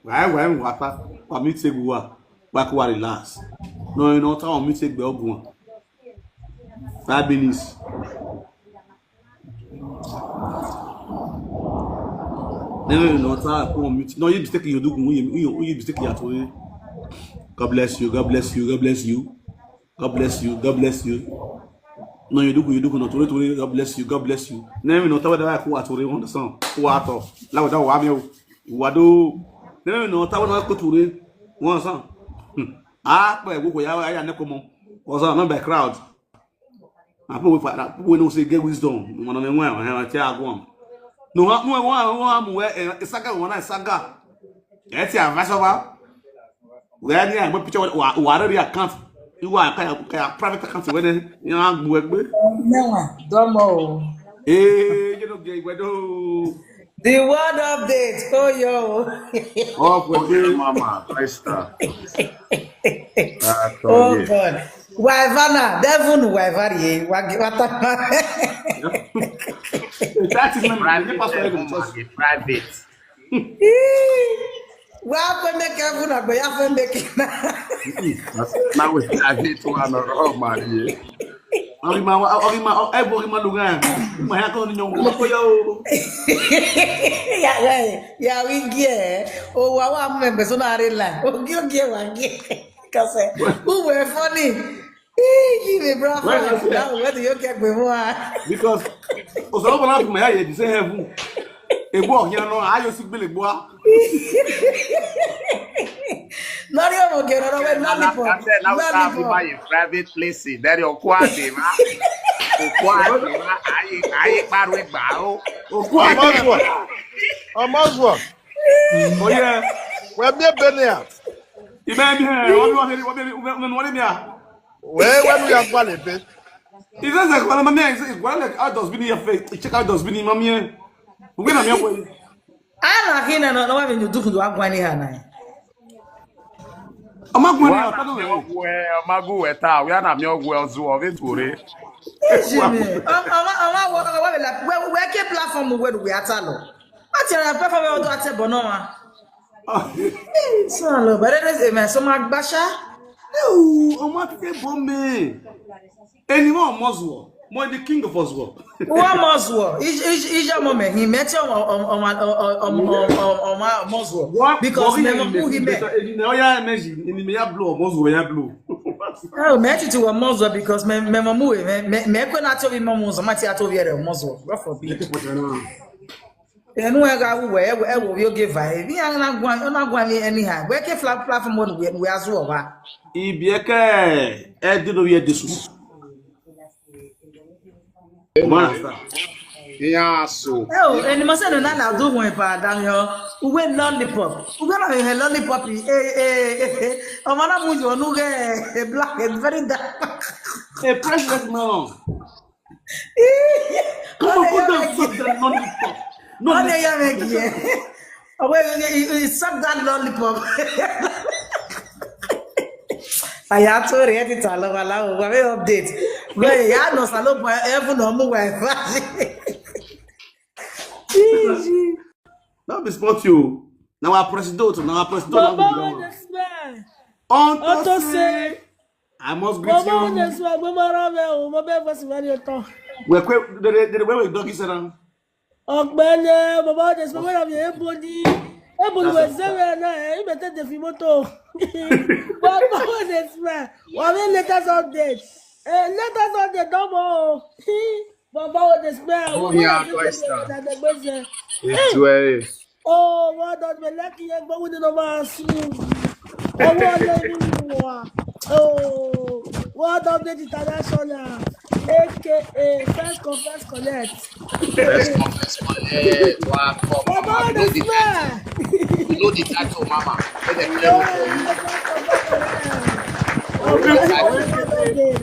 Why water? For me to go back where relax. No, you know, time me to go go. 5 minutes. No, you know, time come meet. No, you mistake you do. You mistake you at all. God bless you. God bless you. God bless you. God bless you. God bless you. No, you do not. God bless you. God bless you. Never you know that I go at all. Understand? Water. Like that. Wado. Never you know that I go to one son. Ah, but go ya I na komo. Cause I'm not by crowd. I put we no say get wisdom. One on the one. I tell go. No, one where saga one saga. Eti avasova. We are there. We picture what already account. You are private account when you know work. No, Domo. You know get wedo. The word update. Oh yo. Oh, Mama, Esther. Oh God. Wivana, devil wivari. that is private. Well, make everyone but you make Now we private one or man. Yeah, we get. Oh, I remember so not in line. Oh, you get one because who were funny. Give me brother. Now where do you get me more? Because Osama not my head say heaven. E bo here no ayo sigbele bo. Not even get on lollipop. Now buy a private place. There you quality, ma. Quality, ma. I parwe bao. Omozwo. Oh yeah. We be benia. Ibe here. What me ah? When we are quality. He says like well my is well like how does be your face. Check out does be mommy. We na me boy. I like him no when you do agwani hana. Magu weta we na me ogwe ozu of it ore. Where ke platform where we atalo. Ati na platform we do ate bono wa. So lo but it is me so magbasha. Oh, my bombe. Anyone Moswo. More the king of Oswo. What Moswo? Is your moment he met on Moswo because me who he met. Oh yeah, imagine in me blow Moswo ya blow. Oh, met it to a Moswo because me me ko na to be Moswo mati ato be Moswo. What for be? Enu ega wo e wo you give vibe. Bi an na gwan anyhow. Where ke platform we aso wa. Ibieke e di no we desu. Yeah, so. Oh, and you must say na do one pa down here. We lollipop. We gonna have lollipop. O mana mu jo nu ge black and very dark. A precious man. Come on, put that lollipop. No, they are making. Oh, wait, suck that lollipop. I have to read it all over. We update. Wait, ya no salo po even no mu wifi. Now be sport you. Now our president. On to say, I must greet you. We're quite the way we doggy said. Ọ̀gbẹ́ni bàbá ọdẹ sọ wẹ́rẹ́ mi ebodi wẹ̀ sẹ́wẹ̀ náà ẹ̀ ìbẹ̀tẹ̀ tẹ̀ fi mọ́tò bàbá ọdẹ sọ wà mí latest update dánmọ́ o Baba, the smell. Oh, Baba, yeah, the oyster. smell. It's way. Oh, what does the lucky young boy with the number soon? Oh, what lady you are? Oh, what of the international? AKA First Confess Connect. Let's collect. Wow, Baba, mama. We know the the title. smell. We know the title, mama. Let them play with for you. No, First Confess Connect. We Oh, know the boy, title. what of this?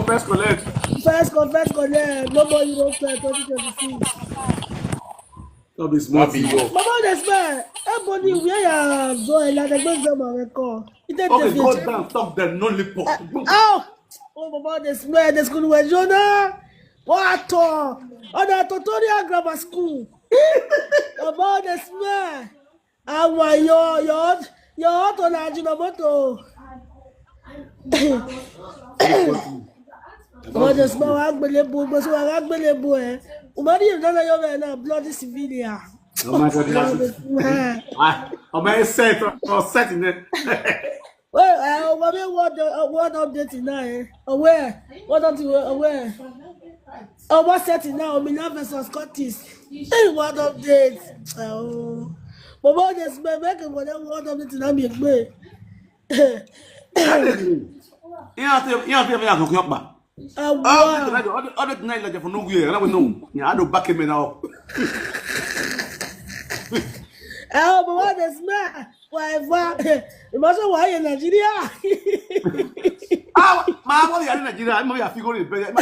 First collect. First Confess Connect. No more Euro Fair 2026. Not be smart. Not be yo. Baba, the smell. Everybody, where you go? Like the good job I record. Okay, go down, stop them, no lip up. Oh, Baba, the smell. The school where Jonah. What? On the tutorial grammar school. Baba, the smell. How are your auto na Ajinomoto? Baba, the smell. Agbelebo, but so agbelebo eh. Umadi you don't know you're na bloody civilian. Oh my God, I'm a set or setting it. Well, what update now? Eh? Where? What up to where? Oh, what's setting now? Milan versus Scottish. Hey, what update? Oh, but what is my making what update now? Me play. You have to back. Oh, other night like for no year. I don't know. Yeah, I don't back him now. Oh, but what is my why? Imagine why in Nigeria. Ah, my boy, in Nigeria. I'm going to figure it better.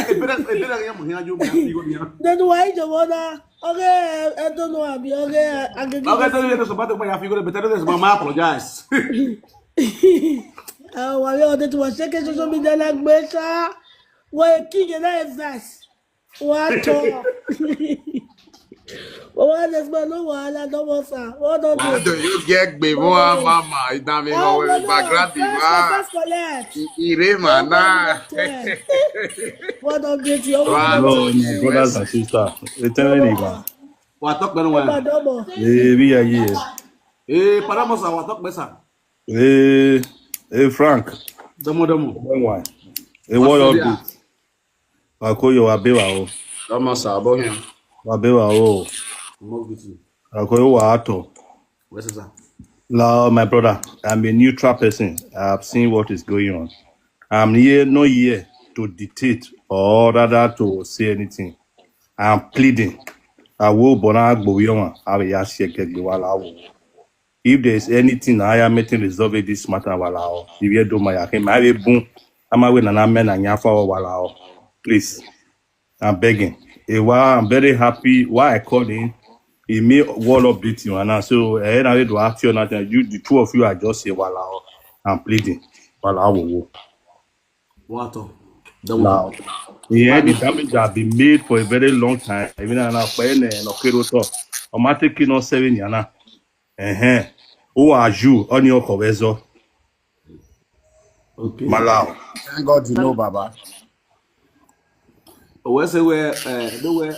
Then why you wanna? Okay, I don't know. I'll be okay. I can Okay, tell you this about the way I figure it better. This mama apologize. Oh, why you want to check social media like better? Why king and I invest? What? What is my no one? I don't want to. What don't Why do? do you get me more, mama? It's not me Oh, going no, background. first collect. Irema na. What update you? Hello, my brothers and sisters. Return me. What talk better one? We are here. Paramos, what talk better? Frank. Damo. Why? What update? I call you Abewa. Asaboro. Abewa. I call you Ato. Where's that? Now, my brother, I'm a neutral person. I've seen what is going on. I'm here, not here to dictate or rather to say anything. I'm pleading. I will if there is anything I am making resolve this matter, if you do my please, I'm begging. I'm very happy. Why I called in, it may wall update you and so I do action. You, the two of you are just say I'm pleading. What? Now, yeah, the damage has been made for a very long time. Even an appointment and talk. I'm not taking on 7 years. Who are you on your covezo? Okay. Malau. Thank God you know, Baba. Where's the way? The way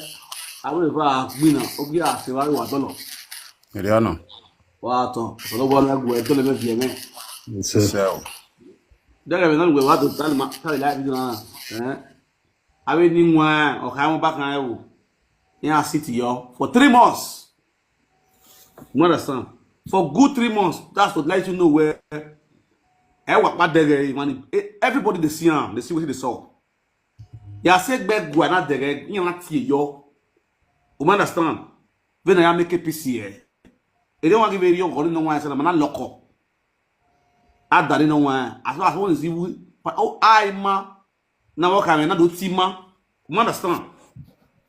I will win. Okay, I say, I will. Rihanna. What? So the one I go to the VM. So. There are no way what to tell my life. I will need one or come back now. In our city, yo, for 3 months. You understand? For good 3 months, that's to let you know where everybody they see what they saw. Ya say ebagua na dere, you not tie yo. You understand? When I make a PC, they don't want to give you calling no one, I'm not loco. I don't know one. As long as one is you, oh, I ma. Now, what can I do? Tima, you understand?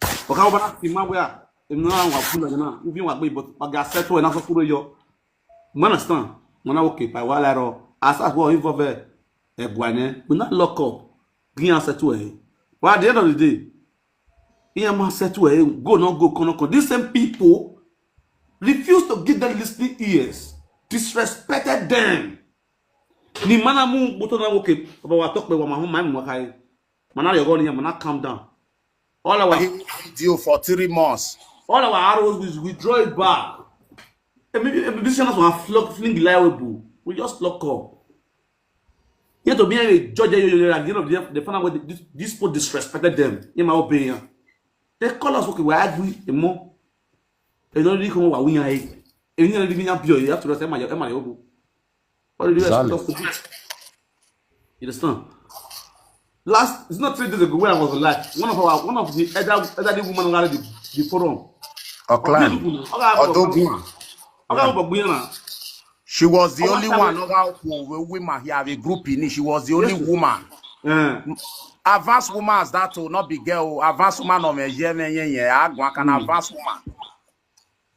But how about Tima? Where no one will pull you. If you want to, but I got settled and also follow you. You understand? When I okay, by while I roll, as I go involved, a guane, we not lock up. Green settled. But at the end of the day, he must settled. Go, not go, no. These same people refuse to give them listening ears, disrespected them. Ni mana mu boto na okay, but we talk about my home, my wakai. Mana you go here, mana calm down. All our deal for 3 months. All our arrows we withdraw it back. And maybe this channel will fling reliable. We just lock up. Yet to be a judge, at the end of the day, they found out what these people disrespected them, in my opinion. They call us, okay, we agree, and more. They don't really come over, we are a. And you're living up here, you have to understand my oboe. What do you expect us to do? You understand? It's not 3 days ago when I was alive. One of the elderly women who had the forum. She was the only one who women here have a group in it. She was the only woman. Advanced woman as that will not be girl. Advanced woman of a year, can advanced woman.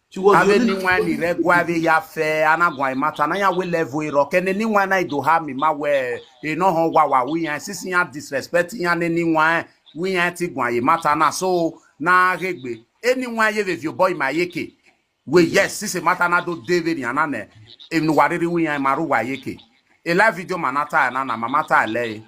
She was the only one in Reguave Yafe, Anagua, Matana, will level rock, and anyone I do have me, my way, you know how we are sissing at disrespecting and anyone we ain't Tigua, Matana, so now regbe. Anyone if your boy my yeke. We yes, this is Matana do David and Anne. If no worry, we are Marua yeke. A live video manata and Anna, Mamata lay.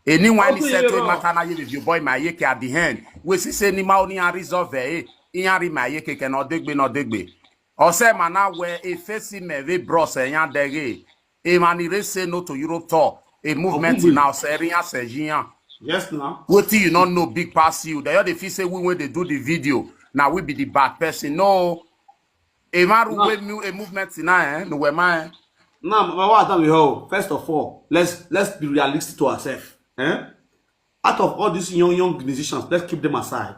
Anyone is said to Matana if your boy my yeke at the end. We see any money and resolve eh. Inyari my yeke cannot digbe no digbe. Or say mana where a facing me ve bros and yan dege. A man say no to Europe tour. A movement now Seria Sejian. Yes, now. What do you not know big pass you? They are the say we when they do the video. Now we be the bad person. No. A man who a movement now, no way man. Now, what done we hold? First of all, let's be realistic to ourselves. Out of all these young musicians, let's keep them aside.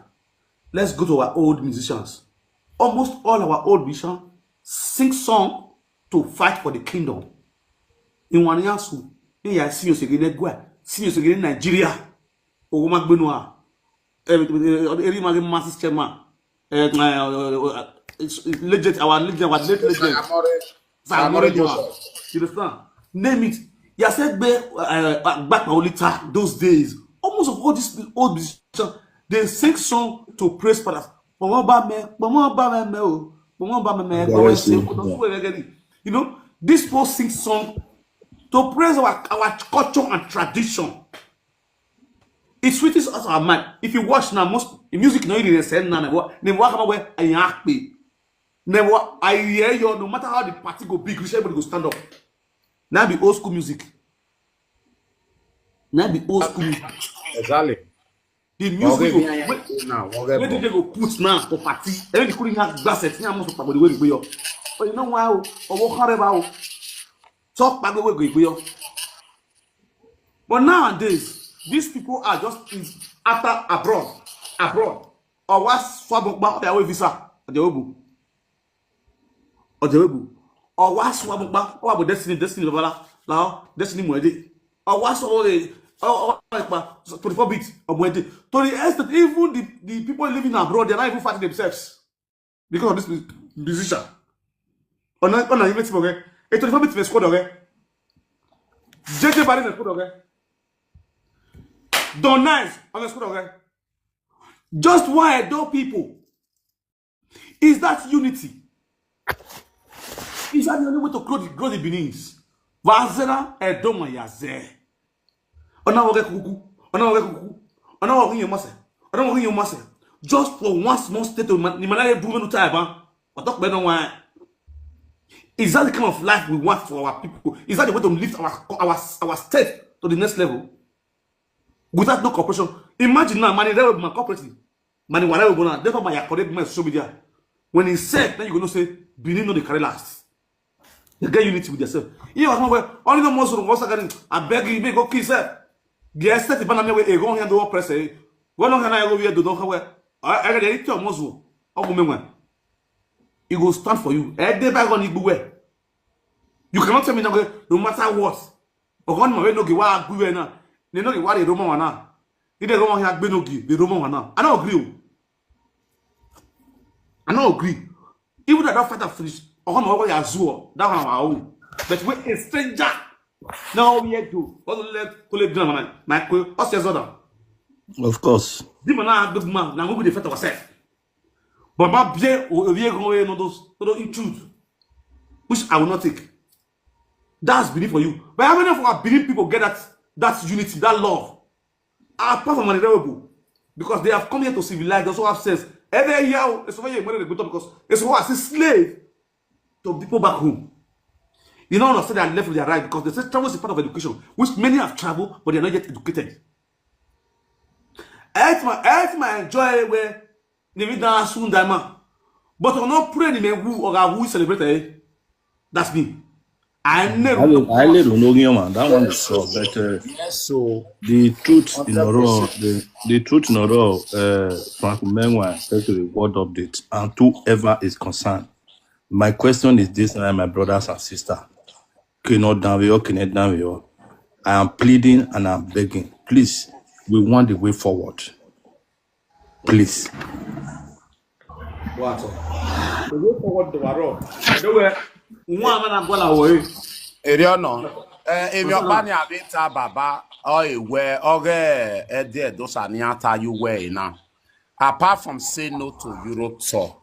Let's go to our old musicians. Almost all our old musicians sing song to fight for the kingdom. In one year, you see us again, see us again in Nigeria. Omg Umenwan, massive chairman, legend, our late legend, Asaboro. You understand? Name it. You said back only time those days. Almost of all these old musicians, they sing song to praise fathers. You know, this people sing song to praise our culture and tradition. It switches us our mind. If you watch now, most music no even say now. I hear you. No matter how the party go big, everybody go stand up. Now be old school music. Now be old school music. Exactly. The music where did they go put now for party? Then they couldn't have glasses. Now most of the way we go. But you know why? Talk back the way we go. But nowadays. These people are just after abroad, or what's swabokba their way visa, or the Obu, or what's swabokba, or about destiny, now destiny mwede, or what's all the 24 bits of mwede. To the extent even the people living abroad, they're not even fighting themselves because of this musician. On a event, okay, a 24 bits is squad, okay, JJ Barry is squad, okay. Don't nice on the school, okay? Just why do people? Is that unity? Is that the only way to grow the beginnings? Vazena edoma yaze. Ona woge kuku. Ona woge yomase. Just for one small state of ni malaya bumen utaiba. Otok be no why. Is that the kind of life we want for our people? Is that the way to lift our state to the next level? Without no cooperation. Imagine now, money there will be my cooperative. Money whatever will go. Therefore, my correct my social media. When he said, then you're going to say, Benin no the carry last. You get unity with yourself. You know what? Only the most of us are getting. I beg you, make go kiss her. The estate is banana way. Go here do press. Go no can I go here do don't have. I got it to Mosu. Omg Umenwan. He will stand for you. Every day on Igbo. You cannot tell me now. No matter what. But one way no give what Igbo now. They know what they Roman wana. If they Roman have Benogi, the Roman wana. I don't agree. Even that fighter finish, or how much Yazoo, that one our own. But when a stranger, now we have to. What let collect them, my what's your other? Of course. Dimana big man, now we defend ourselves. But my beer or a vehicle away no those intrude, which I will not take. That's belief for you. But how many of our belief people get that unity, that love? Apart from unreliable, because they have come here to civilize, they also have sense. Every year, it's why you marry the good because it's why as a slave to people back home. You don't understand their left with their right because they say travel is a part of education, which many have traveled, but they are not yet educated. I enjoy where they be dance soon, diamond. But I'm not praying in who or who celebrate. That's me. I never. I don't know him, man. That one is so better. Yes, so The truth in Oro, the truth in Oro, Frank Umenwan, especially word update, and whoever is concerned. My question is this, and my brothers and sisters, cannot down with you, cannot down with you. I am pleading and I'm begging. Please, we want the way forward. Please. What? The way forward to Waro. The way. One man I'm going away. Eriono, if your bani abita baba, or where okay, those are near you way now. Apart from saying no to Europe tour,